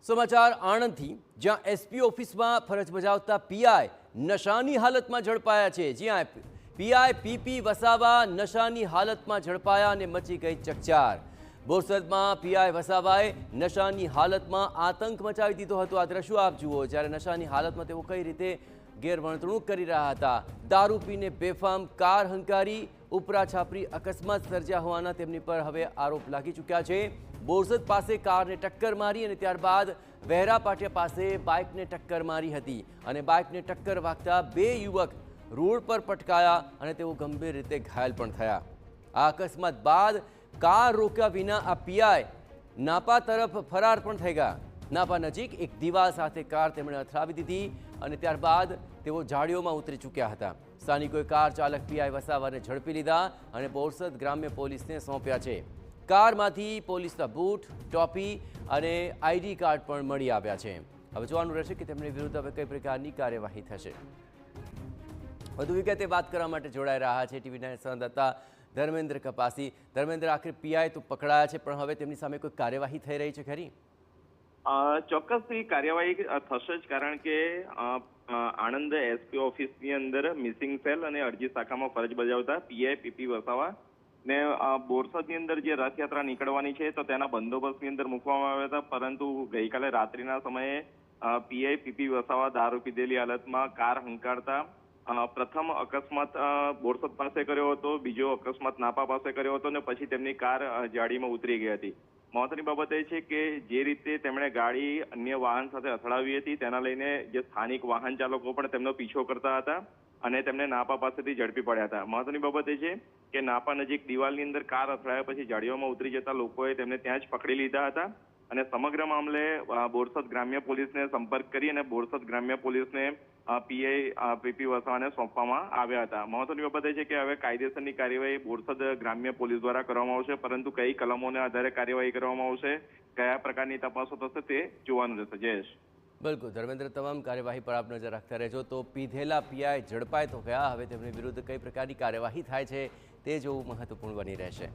સમાચાર આણંદથી, જ્યાં એસપી ઓફિસમાં ફરજ બજાવતા પીઆઈ નશાની હાલતમાં ઝડપાયા છે। જ્યાં પીઆઈ પીપી વસાવા નશાની હાલતમાં ઝડપાયા અને મચી ગઈ ચકચાર। બોરસદમાં પીઆઈ વસાવાએ નશાની હાલતમાં આતંક મચાવી દીધો હતો। આ દ્રશ્યો આપ જુઓ, જ્યારે નશાની હાલતમાં તેઓ કઈ રીતે ગેરવર્તણૂક કરી રહ્યા હતા। દારૂ પીને બેફામ કાર હંકારી ઉપરા છાપરી અકસ્માત સર્જ્યા હોવાના તેમની પર હવે આરોપ લાગી ચૂક્યા છે। બોરસદ પાસે કારને ટક્કર મારી અને ત્યારબાદ વહેરા પાટિયા પાસે બાઇકને ટક્કર મારી હતી અને બાઇકને ટક્કર વાગતા બે યુવક રોડ પર પટકાયા અને તેઓ ગંભીર રીતે ઘાયલ પણ થયા। આ અકસ્માત બાદ કાર રોક્યા વિના આ પીઆઈ નાપા તરફ ફરાર પણ થઈ ગયા। નાપા નજીક એક દિવાલ સાથે કાર તેમણે અથડાવી દીધી અને ત્યારબાદ તેઓ ઝાડીઓમાં ઉતરી ચૂક્યા હતા। સ્થાનિકોએ કાર ચાલક પીઆઈ વસાવાને ઝડપી લીધા અને બોરસદ ગ્રામ્ય પોલીસને સોંપ્યા છે। કારમાંથી પોલીસના બૂટ, ટોપી અને આઈડી કાર્ડ પણ મળી આવ્યા છે। હવે જોવાનું રહેશે કે તેમની વિરુદ્ધ હવે કઈ પ્રકારની કાર્યવાહી થશે। વધુ વિગતે વાત કરવા માટે જોડાઈ રહ્યા છે ટીવી9 સંવાદદાતા ધર્મેન્દ્ર કપાસી। ધર્મેન્દ્ર, આખરે પીઆઈ તો પકડાયા છે, પણ હવે તેમની સામે કોઈ કાર્યવાહી થઈ રહી છે ખરી? ચોક્કસથી કાર્યવાહી થશે જ, કારણ કે આણંદ એસપી ઓફિસની અંદર મિસિંગ સેલ અને અરજી શાખામાં ફરજ બજાવતા પીઆઈ પીપી વસાવા ને બોરસદની અંદર જે રથયાત્રા નીકળવાની છે તો તેના બંદોબસ્તની અંદર મૂકવામાં આવ્યા હતા, પરંતુ ગઈકાલે રાત્રિના સમયે પીઆઈ પીપી વસાવા દારૂ પીધેલી હાલતમાં કાર હંકારતા પ્રથમ અકસ્માત બોરસદ પાસે કર્યો હતો, બીજો અકસ્માત નાપા પાસે કર્યો હતો અને પછી તેમની કાર જાડીમાં ઉતરી ગઈ હતી। મહત્વની બાબત એ છે કે જે રીતે તેમણે ગાડી અન્ય વાહન સાથે અથડાવી હતી તેના લઈને જે સ્થાનિક વાહન ચાલકો પણ તેમનો પીછો કરતા હતા અને તેમને નાપા પાસેથી ઝડપી પડ્યા હતા। મહત્વની બાબત એ છે કે નાપા નજીક દિવાલની અંદર કાર અથડાયા પછી જાડીઓમાં ઉતરી જતા લોકોએ તેમને ત્યાં જ પકડી લીધા હતા અને સમગ્ર મામલે બોરસદ ગ્રામ્ય પોલીસને સંપર્ક કરી અને બોરસદ ગ્રામ્ય પોલીસને પીઆઈ પીપી વસાવાને સોંપવામાં આવ્યા હતા। મહત્વની બાબત એ છે કે હવે કાયદેસરની કાર્યવાહી બોરસદ ગ્રામ્ય પોલીસ દ્વારા કરવામાં આવશે, પરંતુ કઈ કલમોને આધારે કાર્યવાહી કરવામાં આવશે, કયા પ્રકારની તપાસો થશે તે જોવાનું રહેશે। જયેશ, બિલકુલ ધર્મેન્દ્ર, તમામ કાર્યવાહી પર આપ નજર રાખતા રહેજો। તો પીધેલા પીઆઈ ઝડપાય તો ગયા, હવે તેમની વિરુદ્ધ કઈ પ્રકારની કાર્યવાહી થાય છે તે જોવું મહત્વપૂર્ણ બની રહેશે।